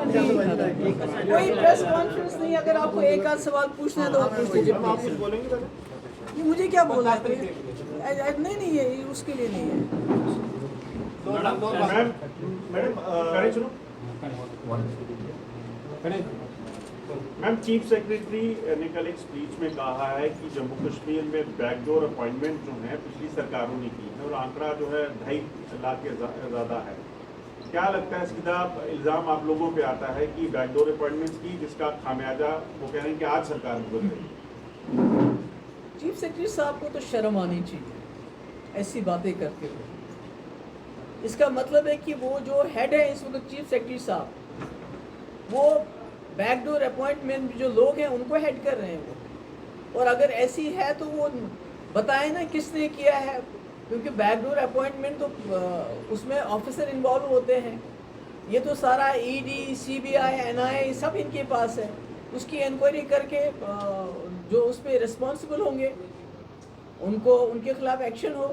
कोई press conference नहीं, अगर आपको एक आध सवाल पूछना है तो आप पूछ लीजिए। आप कुछ बोलेंगे दादा? ये मुझे क्या बोलना है? नहीं है, ये उसके लिए नहीं है। मैम, चीफ सेक्रेटरी ने कल एक स्पीच में कहा है कि जम्मू कश्मीर में बैकडोर अपॉइंटमेंट जो है पिछली सरकारों ने की है और आंकड़ा जो है 2.5 लाख के ज़्यादा है। क्या लगता है इसका इल्ज़ाम आप लोगों पे आता है कि बैकडोर अपॉइंटमेंट्स की, जिसका खामियाजा वो कह रहे हैं कि आज सरकार भुगत रही? चीफ सेक्रेटरी साहब को तो शर्म आनी चाहिए ऐसी बातें करते हुए। इसका मतलब है कि वो जो हेड है इस वक्त चीफ सेक्रेटरी साहब, वो बैकडोर अपॉइंटमेंट जो लोग हैं उनको हेड कर रहे हैं वो। और अगर ऐसी है तो वो बताएं ना किसने किया है, क्योंकि बैकडोर अपॉइंटमेंट तो उसमें ऑफिसर इन्वॉल्व होते हैं। ये तो सारा ईडी, सीबीआई, एनआईए सब इनके पास है। उसकी इंक्वायरी करके जो उस पर रिस्पॉन्सिबल होंगे उनको, उनके खिलाफ एक्शन हो।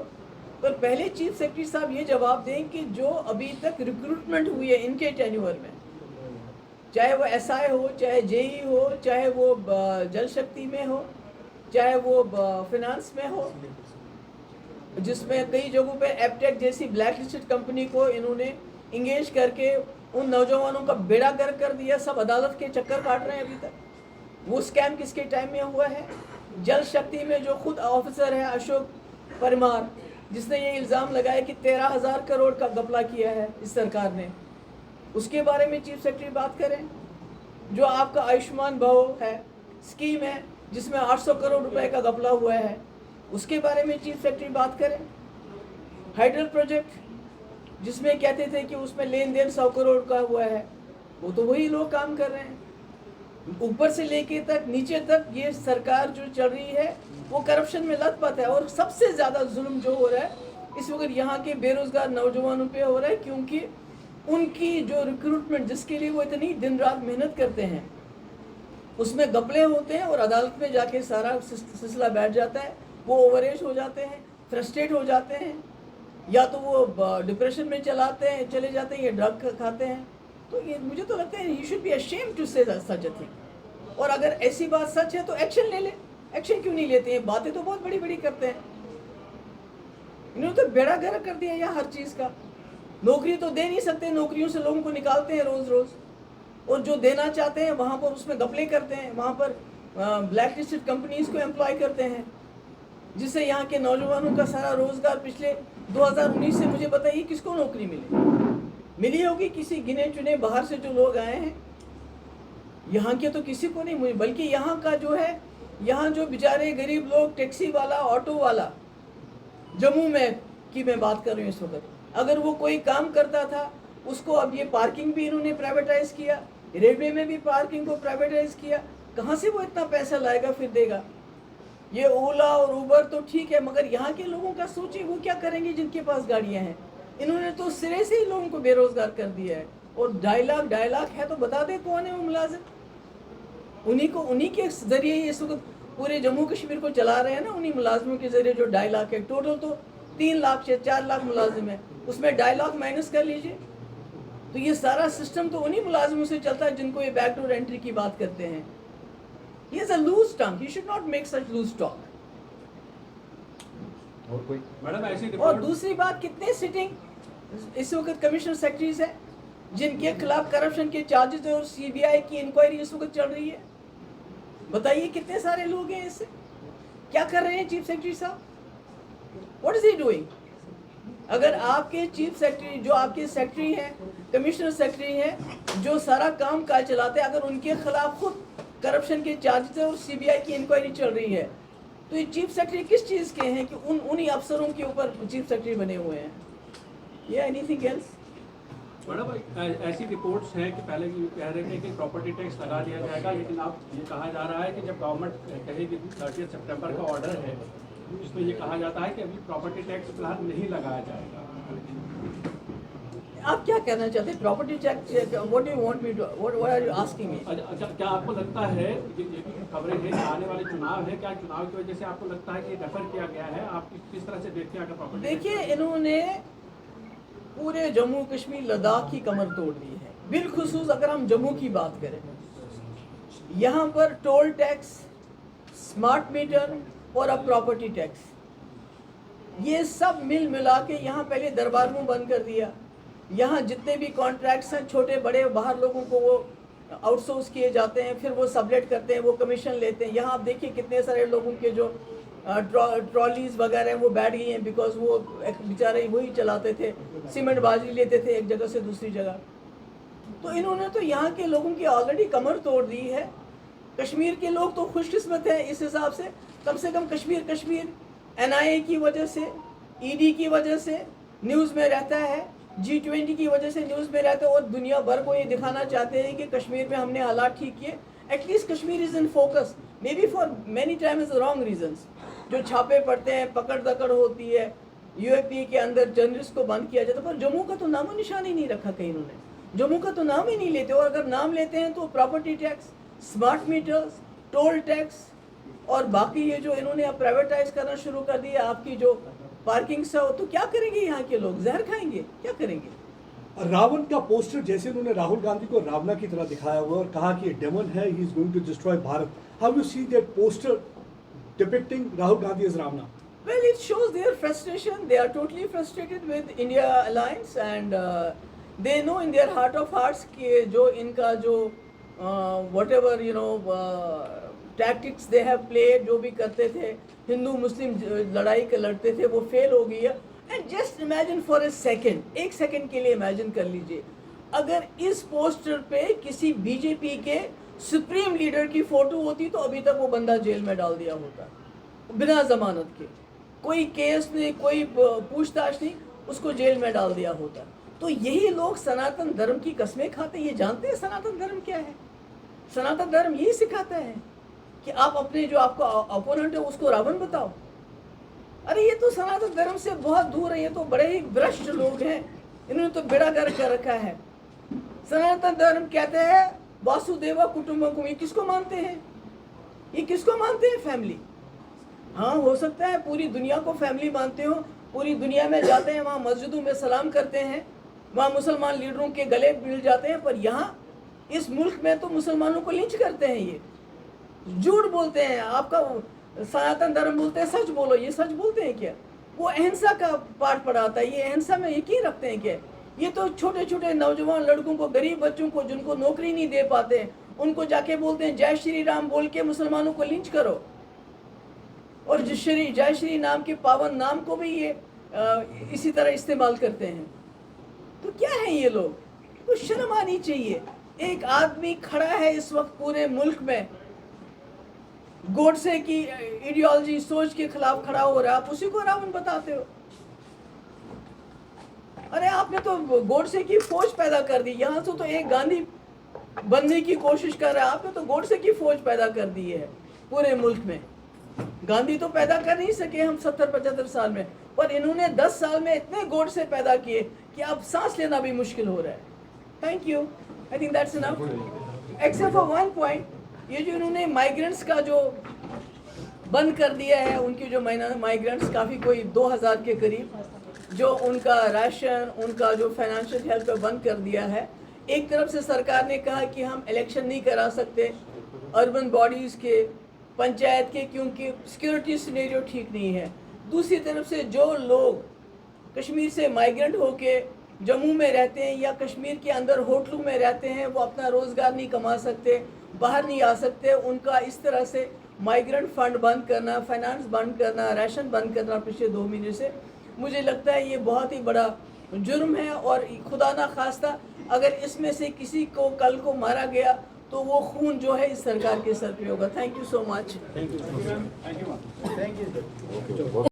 पर पहले चीफ सेक्रेटरी साहब ये जवाब दें कि जो अभी तक रिक्रूटमेंट हुई है इनके टेन्योर में, चाहे वो एसआई हो, चाहे जेई हो, चाहे वो जल शक्ति में हो, चाहे वो फिनांस में हो, जिसमें कई जगहों पे एपटेक जैसी ब्लैक लिस्टेड कंपनी को इन्होंने इंगेज करके उन नौजवानों का बेड़ा गर्क कर दिया। सब अदालत के चक्कर काट रहे हैं अभी तक। वो स्कैम किसके टाइम में हुआ है? जल शक्ति में जो खुद ऑफिसर है अशोक परमार, जिसने ये इल्ज़ाम लगाया कि 13,000 करोड़ का घपला किया है इस सरकार ने, उसके बारे में चीफ सेक्रेटरी बात करें। जो आपका आयुष्मान भव है, स्कीम है जिसमें 800 करोड़ रुपए का घपला हुआ है, उसके बारे में चीफ सेक्रेटरी बात करें। हाइडल प्रोजेक्ट जिसमें कहते थे कि उसमें लेन देन 100 करोड़ का हुआ है, वो तो वही लोग काम कर रहे हैं। ऊपर से लेके तक नीचे तक ये सरकार जो चल रही है वो करप्शन में लथपथ है। और सबसे ज़्यादा जुल्म जो हो रहा है इस वक्त यहाँ के बेरोजगार नौजवानों पे हो रहा है, क्योंकि उनकी जो रिक्रूटमेंट जिसके लिए वो इतनी दिन रात मेहनत करते हैं उसमें घपले होते हैं और अदालत में जाके सारा सिलसिला बैठ जाता है। वो ओवरेज हो जाते हैं, फ्रस्ट्रेट हो जाते हैं, या तो वो डिप्रेशन में चले जाते हैं, या ड्रग खाते हैं। तो ये मुझे तो लगता है he should be ashamed to say such a thing. और अगर ऐसी बात सच है तो एक्शन ले ले। एक्शन क्यों नहीं लेते हैं? बातें तो बहुत बड़ी बड़ी करते हैं। इन्होंने तो बेड़ा गर्क कर दिया यार हर चीज़ का। नौकरी तो दे नहीं सकते, नौकरियों से लोगों को निकालते हैं रोज़ रोज़, और जो देना चाहते हैं वहाँ पर उसमें घपले करते हैं, वहाँ पर ब्लैक लिस्टेड कंपनीज को एम्प्लॉय करते हैं, जिससे यहाँ के नौजवानों का सारा रोज़गार पिछले 2019 से मुझे बताइए किसको नौकरी मिली होगी? किसी गिने चुने बाहर से जो लोग आए हैं, यहाँ के तो किसी को नहीं मिली। बल्कि यहाँ का जो है, यहाँ जो बेचारे गरीब लोग, टैक्सी वाला, ऑटो वाला, जम्मू में की मैं बात कर रही हूँ इस वक्त, अगर वो कोई काम करता था उसको अब ये पार्किंग भी इन्होंने प्राइवेटाइज किया, रेलवे में भी पार्किंग को प्राइवेटाइज किया। कहाँ से वो इतना पैसा लाएगा फिर देगा? ये ओला और उबर तो ठीक है, मगर यहाँ के लोगों का सोचिए वो क्या करेंगे जिनके पास गाड़ियाँ हैं। इन्होंने तो सिरे से ही लोगों को बेरोजगार कर दिया है। और 2.5 लाख है तो बता दे कौन है वो मुलाजिम? उन्हीं के जरिए ही इस वक्त पूरे जम्मू कश्मीर को चला रहे हैं ना, उन्हीं मुलाजिमों के जरिए जो 2.5 लाख है। टोटल तो 3 लाख से 4 लाख मुलाजिम है, उसमें 2.5 लाख माइनस कर लीजिए। तो ये सारा सिस्टम तो उन्हीं मुलाजिमों से चलता है जिनको ये बैकडोर एंट्री की बात करते हैं। He is a loose tongue. He should not make such loose talk. और कोई मैडम ऐसी और दूसरी बात, कितने सिटिंग इस वक्त कमिश्नर सेक्रेटरीज हैं जिनके खिलाफ करप्शन के चार्जेस और सीबीआई की इंक्वायरी इस वक्त चल रही है? बताइए कितने सारे लोग हैं इससे? क्या कर रहे हैं चीफ सेक्रेटरी साहब? What is he doing? अगर आपके चीफ सेक्रेटरी, जो आपके सेक्रेटरी हैं, कमिश्नर सेक्रेटरी हैं, जो सारा काम काज चलाते हैं, अगर उनके खिलाफ खुद करप्शन के चार्जेस और सीबीआई की इंक्वायरी चल रही है, तो ये चीफ सेक्रेटरी किस चीज़ के हैं कि उन्हीं अफसरों के ऊपर चीफ सेक्रेटरी बने हुए हैं? ये एनीथिंग एल्स? मैडम ऐसी रिपोर्ट्स हैं कि पहले ये कह रहे थे कि प्रॉपर्टी टैक्स लगा दिया जाएगा, लेकिन अब ये कहा जा रहा है कि जब गवर्नमेंट कहेगी 30 सितंबर का ऑर्डर है, इसमें ये कहा जाता है कि अभी प्रॉपर्टी टैक्स फिलहाल नहीं लगाया जाएगा। आप क्या कहना चाहते हैं? Property tax, what you want me to, what are you asking me? अच्छा, क्या आपको लगता है ये खबरें हैं कि आने वाले चुनाव है, क्या चुनाव की वजह से आपको लगता है कि रेफर किया गया है? आप किस तरह से देखते हैं अगर प्रॉपर्टी? देखिए, इन्होंने पूरे जम्मू कश्मीर लद्दाख की कमर तोड़ दी है। बिलखुसूस अगर हम जम्मू की बात करें, यहाँ पर टोल टैक्स, स्मार्ट मीटर और अब प्रॉपर्टी टैक्स, ये सब मिल मिला के यहाँ पहले दरबार मुंह बंद कर दिया। यहाँ जितने भी कॉन्ट्रैक्ट्स हैं छोटे बड़े बाहर लोगों को वो आउटसोर्स किए जाते हैं, फिर वो सबलेट करते हैं, वो कमीशन लेते हैं। यहाँ आप देखिए कितने सारे लोगों के जो ट्रॉलीज वगैरह हैं वो बैठ गई हैं, बिकॉज वो बेचारे वही चलाते थे, सीमेंट बाजी लेते थे एक जगह से दूसरी जगह। तो इन्होंने तो यहाँ के लोगों की ऑलरेडी कमर तोड़ दी है। कश्मीर के लोग तो खुशकिस्मत हैं इस हिसाब से कम कश्मीर NIA की वजह से, ED की वजह से न्यूज़ में रहता है, G20 की वजह से न्यूज़ में रहता है, और दुनिया भर को ये दिखाना चाहते हैं कि कश्मीर में हमने हालात ठीक किए। At least Kashmir is in focus, may be for many times wrong reasons. जो छापे पड़ते हैं, पकड़ दकड़ होती है, UAP के अंदर जर्नलिस्ट को बंद किया जाता है, पर जम्मू का तो नामो निशान ही नहीं रखा कहीं इन्होंने। जम्मू का तो नाम ही नहीं लेते, और अगर नाम लेते हैं तो property tax, smart meters, toll tax और बाकी ये जो इन्होंने अब प्राइवेटाइज करना शुरू कर दिया, आपकी जो पार्किंग से हो, तो क्या करेंगे यहाँ के लोग? जहर खाएंगे, क्या करेंगे? रावण का पोस्टर जैसे उन्होंने राहुल गांधी को रावणा की तरह दिखाया हुआ और कहा कि ये डेमन है, he is going to destroy Bharat. How you see that poster depicting Rahul Gandhi as Ravana? Well, it shows their frustration. They are totally frustrated with India alliance, and they know in their heart of hearts कि जो इनका जो whatever tactics they have played, जो भी करते थे, हिंदू मुस्लिम लड़ाई के लड़ते थे, वो फेल हो गई है। And just imagine for a second, एक सेकेंड के लिए इमेजिन कर लीजिए, अगर इस पोस्टर पे किसी बीजेपी के सुप्रीम लीडर की फोटो होती तो अभी तक वो बंदा जेल में डाल दिया होता, बिना जमानत के, कोई केस नहीं, कोई पूछताछ नहीं, उसको जेल में डाल दिया होता। तो यही लोग सनातन धर्म की कस्में खाते हैं। ये जानते हैं सनातन धर्म क्या है? सनातन धर्म यही सिखाता है कि आप अपने जो आपका अपोनेंट है उसको रावण बताओ। अरे ये तो सनातन धर्म से बहुत दूर है, ये तो बड़े ही भ्रष्ट लोग हैं, इन्होंने तो बेड़ा गर्क कर रखा है। सनातन धर्म कहते हैं वासुदेवा कुटुंबकम, ये किसको मानते हैं? ये किसको मानते हैं? फैमिली। हाँ, हो सकता है पूरी दुनिया को फैमिली मानते हो, पूरी दुनिया में जाते हैं, वहाँ मस्जिदों में सलाम करते हैं, वहाँ मुसलमान लीडरों के गले मिल जाते हैं, पर यहाँ इस मुल्क में तो मुसलमानों को लिंच करते हैं। ये झूठ बोलते हैं, आपका सनातन धर्म बोलते हैं सच बोलो, ये सच बोलते हैं क्या? वो अहिंसा का पाठ पढ़ाता है, ये अहिंसा में यकीन रखते हैं क्या? ये तो छोटे छोटे नौजवान लड़कों को, गरीब बच्चों को, जिनको नौकरी नहीं दे पाते, उनको जाके बोलते हैं जय श्री राम बोल के मुसलमानों को लिंच करो, और जय श्री नाम के पावन नाम को भी ये इसी तरह इस्तेमाल करते हैं। तो क्या है ये लोग? तो शर्म आनी चाहिए। एक आदमी खड़ा है इस वक्त पूरे मुल्क में, गोडसे की आइडियोलॉजी सोच के खिलाफ खड़ा हो रहा है, आप उसी को रावण बताते हो। अरे आपने तो गोडसे की फौज पैदा कर दी, यहाँ से तो एक गांधी बनने की कोशिश कर रहा है, आपने तो गोडसे की फौज पैदा कर दी है पूरे मुल्क में। गांधी तो पैदा कर नहीं सके हम 70-75 साल में, पर इन्होंने 10 साल में इतने गोडसे पैदा किए कि अब सांस लेना भी मुश्किल हो रहा है। Thank you, I think that's enough, except for one point. ये जो इन्होंने माइग्रेंट्स का जो बंद कर दिया है, उनकी जो माइग्रेंट्स काफ़ी कोई 2000 के करीब, जो उनका राशन, उनका जो फाइनेंशियल हेल्प बंद कर दिया है। एक तरफ से सरकार ने कहा कि हम इलेक्शन नहीं करा सकते अर्बन बॉडीज़ के, पंचायत के, क्योंकि सिक्योरिटी सिनेरियो ठीक नहीं है। दूसरी तरफ से जो लोग कश्मीर से माइग्रेंट होके जम्मू में रहते हैं या कश्मीर के अंदर होटलों में रहते हैं, वो अपना रोज़गार नहीं कमा सकते, बाहर नहीं आ सकते, उनका इस तरह से माइग्रेंट फंड बंद करना, फाइनेंस बंद करना, राशन बंद करना पिछले 2 महीने से, मुझे लगता है ये बहुत ही बड़ा जुर्म है। और खुदा ना खास्ता अगर इसमें से किसी को कल को मारा गया तो वो खून जो है इस सरकार के सर पे होगा। Thank you so much. Thank you.